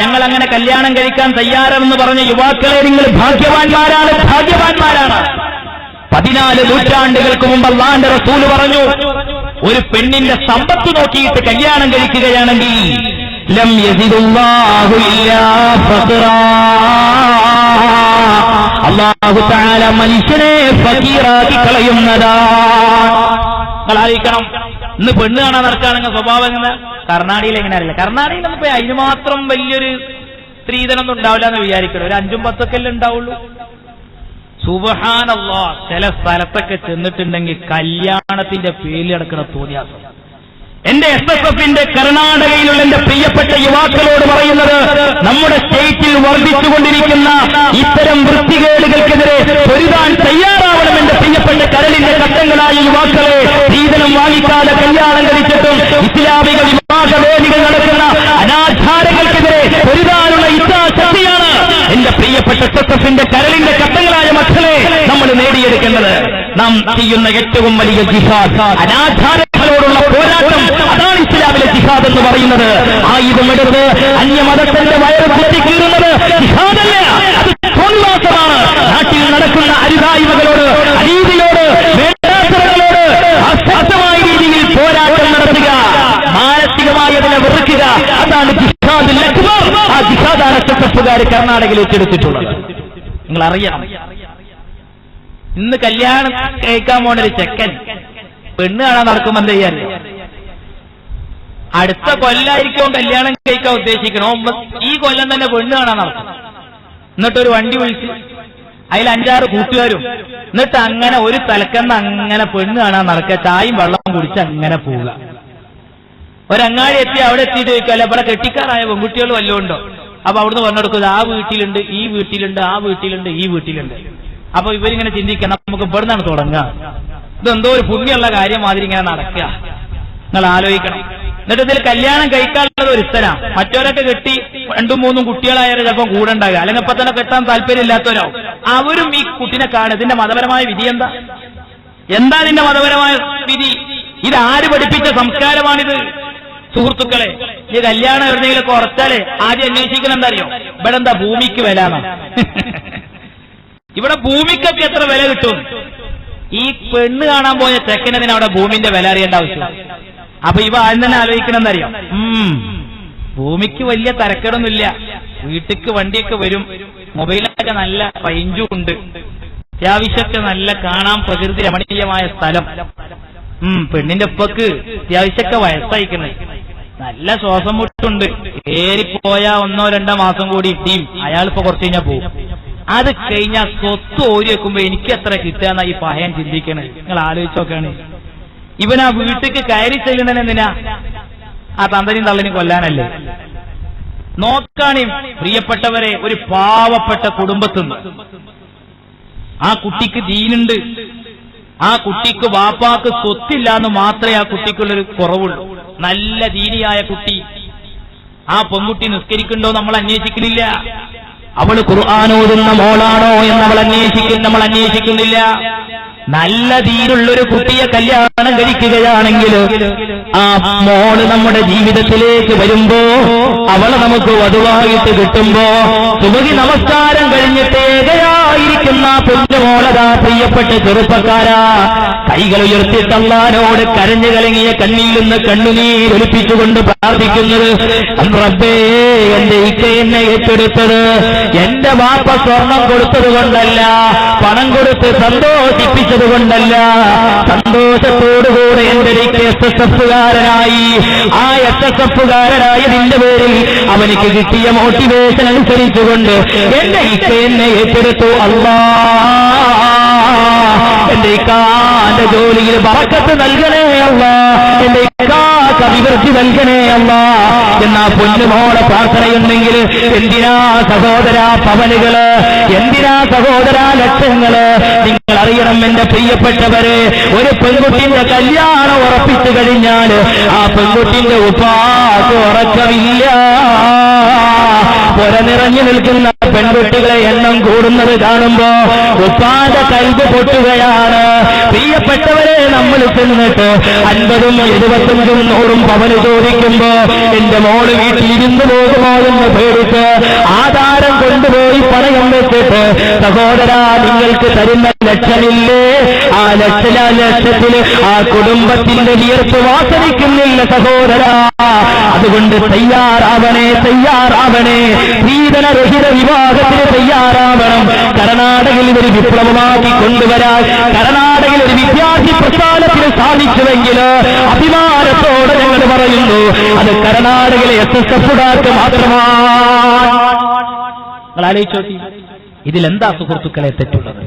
ഞങ്ങൾ അങ്ങനെ കല്യാണം കഴിക്കാൻ തയ്യാറെന്ന് പറഞ്ഞ യുവാക്കളെ നിങ്ങൾ ഭാഗ്യവാന്മാരാണ്, ഭാഗ്യവാന്മാരാണ്. 14 നൂറ്റാണ്ടുകൾക്ക് മുമ്പ് അല്ലാഹുവിന്റെ റസൂൽ പറഞ്ഞു, ഒരു പെണ്ണിന്റെ സമ്പത്ത് നോക്കിയിട്ട് കല്യാണം കഴിക്കുകയാണെങ്കിൽ ലം യസിദുല്ലാഹു ഇല്ലാ ഫഖറാ, അല്ലാഹു തആല മനുഷ്യനെ ഫഖീറാക്കി കളയുന്നതാണ്. നിങ്ങൾ ആലോചിക്കണം, ഇന്ന് പെണ്ണ് കാണാൻ നടക്കുകയാണെങ്കിൽ സ്വഭാവം എങ്ങനെ? കർണാടകയിൽ എങ്ങനെ അറിയില്ല. കർണാടകയിലൊന്നും പോയി അതിന് മാത്രം വലിയൊരു സ്ത്രീധനൊന്നും ഉണ്ടാവില്ല എന്ന് വിചാരിക്കണം. ഒരു 5ഉം 10ഒക്കെ ഉണ്ടാവുള്ളൂ. സുബ്ഹാനല്ലാഹ്, ചില സ്ഥലത്തൊക്കെ ചെന്നിട്ടുണ്ടെങ്കിൽ കല്യാണത്തിന്റെ പേരിൽ നടക്കുന്ന തോന്നിയാസം. എന്റെ SSFന്റെ കർണാടകയിലുള്ള എന്റെ പ്രിയപ്പെട്ട യുവാക്കളോട് പറയുന്നത്, നമ്മുടെ സ്റ്റേറ്റിൽ വർദ്ധിച്ചുകൊണ്ടിരിക്കുന്ന ഇത്തരം വൃത്തികേടുകൾക്കെതിരെ പൊരുതാൻ തയ്യാറാവണം. എന്റെ പ്രിയപ്പെട്ട കരളിന്റെ കട്ടങ്ങളായ യുവാക്കളെ, സ്ത്രീധനം വാങ്ങിക്കാതെ കല്യാണം കഴിച്ചിട്ടും ഇസ്ലാമിക വിവാഹവേദികൾ നടക്കുന്ന അനാചാരങ്ങൾക്കെതിരെ പൊരുതാനുള്ള ഇച്ഛാശക്തിയാണ് എന്റെ പ്രിയപ്പെട്ട SSFന്റെ കരളിന്റെ കട്ടങ്ങളായ മക്കളെ നമ്മൾ നേടിയെടുക്കേണ്ടത്. നാം ചെയ്യുന്ന ഏറ്റവും വലിയ ജിഹാദ്, അനാചാരങ്ങളോടുള്ള പോരാട്ടം, അതാണ് ഇസ്ലാമിലെ ജിഹാദ് എന്ന് പറയുന്നത്. ആയുധമെടുത്ത് അന്യമതത്തിന്റെ വയറ് കുത്തിക്കീറുന്നത് ജിഹാദല്ല, അത് തോന്നിവാസമാണ്. നാട്ടിൽ നടക്കുന്ന അരുതായ്മകളോട്, അനീതിയോട്, വേണ്ടാത്തരങ്ങളോട് അസാധ്യമായ രീതിയിൽ പോരാട്ടം നടത്തുക, മാനസികമായി അതിനെ വെറുക്കുക, അതാണ് ജിഹാദുൽ അക്ബർ. ആ ജിഹാദാണ് SSFുകാർ കർണാടകയിൽ ഏറ്റെടുത്തിട്ടുള്ളത്. നിങ്ങൾ അറിയണം, ഇന്ന് കല്യാണം കഴിക്കാൻ പോണ ഒരു ചെക്കൻ പെണ്ണ് കാണാൻ നടക്കുമ്പോൾ എന്താ ചെയ്യാൻ? അടുത്ത കൊല്ലായിരിക്കും കല്യാണം കഴിക്കാൻ ഉദ്ദേശിക്കണോ, ഈ കൊല്ലം തന്നെ പെണ്ണ് കാണാൻ നടക്കും. എന്നിട്ടൊരു വണ്ടി വിളിച്ച് അതിൽ 5-6 കൂട്ടുകാരും, എന്നിട്ട് അങ്ങനെ ഒരു തലക്കന്ന് അങ്ങനെ പെണ്ണ് കാണാൻ നടക്കുക, ചായയും വെള്ളവും കുടിച്ച് അങ്ങനെ പോവുക. ഒരങ്ങാടി എത്തി അവിടെ എത്തിയിട്ട് ചോദിക്കല്ല, ഇവിടെ കെട്ടിക്കാറായ പെൺകുട്ടികൾ വല്ലതും ഉണ്ടോ? അപ്പൊ അവിടുന്ന് പറഞ്ഞെടുക്കുന്നത് ആ വീട്ടിലുണ്ട്, ഈ വീട്ടിലുണ്ട്, ആ വീട്ടിലുണ്ട്, ഈ വീട്ടിലുണ്ട്. അപ്പൊ ഇവരിങ്ങനെ ചിന്തിക്കണം, നമുക്ക് ഇവിടുന്നാണ് തുടങ്ങുക, ഇതെന്തോ ഒരു പുണ്യമുള്ള കാര്യം മാതിരി ഇങ്ങനെ നടക്കുക. നിങ്ങൾ ആലോചിക്കണം. എന്നിട്ട് ഇതിൽ കല്യാണം കഴിക്കാനുള്ളത് ഒരുത്തനാ, മറ്റവരൊക്കെ കെട്ടി 2-3 കുട്ടികളായാലും ചിലപ്പോൾ കൂടെ ഉണ്ടാകുക, അല്ലെങ്കിൽ ഇപ്പൊ തന്നെ കെട്ടാൻ താല്പര്യം ഇല്ലാത്തവരാവും. അവരും ഈ കുട്ടിനെ കാണും. ഇതിന്റെ മതപരമായ വിധി എന്താ? എന്താ ഇതിന്റെ മതപരമായ വിധി? ഇതാര് പഠിപ്പിച്ച സംസ്കാരമാണിത്? സുഹൃത്തുക്കളെ, ഈ കല്യാണം എവിടെയെങ്കിലൊക്കെ ഉറച്ചാലേ ആദ്യം അന്വേഷിക്കണം എന്താ അറിയോ? ഇവിടെ എന്താ ഭൂമിക്ക് വില? ഇവിടെ ഭൂമിക്കൊക്കെ എത്ര വില കിട്ടും? ഈ പെണ്ണ് കാണാൻ പോയ ചെക്കനതിന് അവിടെ ഭൂമിന്റെ വില അറിയേണ്ട ആവശ്യം. അപ്പൊ ഇവ ആദ്യം തന്നെ ആലോചിക്കണം എന്നറിയാം, ഭൂമിക്ക് വലിയ തരക്കേടൊന്നുമില്ല, വീട്ടിക്ക് വണ്ടിയൊക്കെ വരും, മൊബൈലൊക്കെ നല്ല റേഞ്ചും ഉണ്ട്, അത്യാവശ്യമൊക്കെ നല്ല കാണാൻ പ്രകൃതി രമണീയമായ സ്ഥലം, പെണ്ണിന്റെ ഒപ്പക്ക് അത്യാവശ്യമൊക്കെ വയസ്സയക്കുന്നത്, നല്ല ശ്വാസം മുട്ടുണ്ട്, ഏറിപ്പോയാ 1-2 മാസം കൂടി ഇട്ടിയും അയാളിപ്പോ കുറച്ച് കഴിഞ്ഞാൽ പോകും. അത് കഴിഞ്ഞാൽ സ്വത്ത് ഓരി വെക്കുമ്പോ എനിക്ക് എത്ര കിട്ടാന്നാ ഈ പഹയൻ ചിന്തിക്കണേ. നിങ്ങൾ ആലോചിച്ചോക്കാണ്. ഇവൻ ആ വീട്ടിക്ക് കയറി ചെല്ലുന്നതിനെന്തിനാ? ആ തന്തനും തള്ളനും കൊല്ലാനല്ലേ? നോക്കാണി പ്രിയപ്പെട്ടവരെ, ഒരു പാവപ്പെട്ട കുടുംബത്തുനിന്ന് ആ കുട്ടിക്ക് ദീനുണ്ട്, ആ കുട്ടിക്ക് വാപ്പാക്ക് സ്വത്തില്ലാന്ന് മാത്രമേ ആ കുട്ടിക്കുള്ളൊരു കുറവുള്ളൂ. നല്ല ദീനിയായ കുട്ടി. ആ പെൺകുട്ടി നിസ്കരിക്കുന്നുണ്ടോ നമ്മൾ അന്വേഷിക്കുന്നില്ല, അവള് ഖുർആൻ ഓതുന്ന മോളാണോ എന്ന് നമ്മൾ അന്വേഷിക്കുന്നില്ല. നല്ല ദീനുള്ളൊരു കുട്ടിയെ കല്യാണം കഴിക്കുകയാണെങ്കിൽ ആ മോള് നമ്മുടെ ജീവിതത്തിലേക്ക് വരുമ്പോ, അവളെ നമുക്ക് വധുവായിട്ട് കിട്ടുമ്പോ, സുബഹി നമസ്കാരം കഴിഞ്ഞിട്ട് ഏകയായിരിക്കുന്ന പൊന്നുമോളതാ പ്രിയപ്പെട്ട ചെറുപ്പക്കാരാ കൈകൾ ഉയർത്തിയിട്ട് അല്ലാഹുവോട് കരഞ്ഞു കലങ്ങിയ കണ്ണിൽ നിന്ന് കണ്ണുനീർ ഒലിപ്പിച്ചുകൊണ്ട് പ്രാർത്ഥിക്കുന്നത്, റബ്ബേ, എന്റെ ഇക്ക എന്നെ ഏറ്റെടുത്തത് എന്റെ വാപ്പ സ്വർണം കൊടുത്തത് കൊണ്ടല്ല, പണം കൊടുത്ത് സന്തോഷിപ്പിച്ചത് കൊണ്ടല്ല, സന്തോഷത്തോടുകൂടെ എന്റെ ഇക്ക SSFകാരനായി. ആ SSFകാരനായതിന്റെ പേരിൽ അവനിക്ക് കിട്ടിയ മോട്ടിവേഷൻ അനുസരിച്ചുകൊണ്ട് എന്റെ ഇക്ക എന്നെ ഏറ്റെടുത്തു. അല്ലാഹ്, എന്റെ ഇക്കാന്റെ ജോലിയിൽ ബറക്കത്ത് നൽകണേ അല്ലാഹ്, എന്റെ ഇക്കാക്ക് അഭിവൃദ്ധി നൽകണേ അല്ലാഹ് എന്നാ പൊന്നുമോളെ പ്രാർത്ഥനയുണ്ടെങ്കിൽ എന്തിനാ സഹോദരാ പവനുകള്, എന്തിനാ സഹോദരാ ലക്ഷങ്ങള്? നിങ്ങൾ അറിയണം എന്റെ പ്രിയപ്പെട്ടവരെ, ഒരു പെൺകുട്ടിന്റെ കല്യാണം ഉറപ്പിച്ചു കഴിഞ്ഞാൽ ആ പെൺകുട്ടിന്റെ ഉപ്പാക്ക് ഉറക്കമില്ല. പുര നിറഞ്ഞു നിൽക്കുന്ന പെൺകുട്ടികളെ എണ്ണം കൂടുന്നത് കാണുമ്പോ ഉപ്പാന്റെ കൽബ് പൊട്ടുകയാണ്. പ്രിയപ്പെട്ടവരെ, നമ്മൾ ചെന്നിട്ട് 50ഉം 75ഉം 100ഉം പവന് ചോദിക്കുമ്പോ എന്റെ മോള് വീട്ടിൽ ഇരുന്ന് പോകുമോ എന്ന് പേടിച്ച് ആധാരം കൊണ്ടുപോയി പണയം വെച്ചിട്ട്, സഹോദരാ, നിങ്ങൾക്ക് തരുന്ന ലക്ഷമില്ലേ, ആ ലക്ഷത്തില് ആ കുടുംബത്തിന്റെ വിയർപ്പ് വാസനിക്കുന്നില്ല സഹോദരാ. അതുകൊണ്ട് തയ്യാറാവണേ. സ്ത്രീധനരഹിത വിവാഹത്തിന് തയ്യാറാവണം. കർണാടകയിൽ ഒരു വിപ്ലവമാക്കി കൊണ്ടുവരാൻ കർണാടകയിൽ ഒരു വിദ്യാർത്ഥി പ്രസ്ഥാനത്തിന് സാധിച്ചുവെങ്കിൽ അഭിമാനത്തോടെ ഞങ്ങൾ പറയുന്നു, അത് കർണാടകയിലെ SSFകാർക്ക് മാത്രമാണ്. നിങ്ങൾ ആലോചിച്ചോ, ഇതിലെന്താ സുഹൃത്തുക്കളെ തെറ്റുള്ളത്?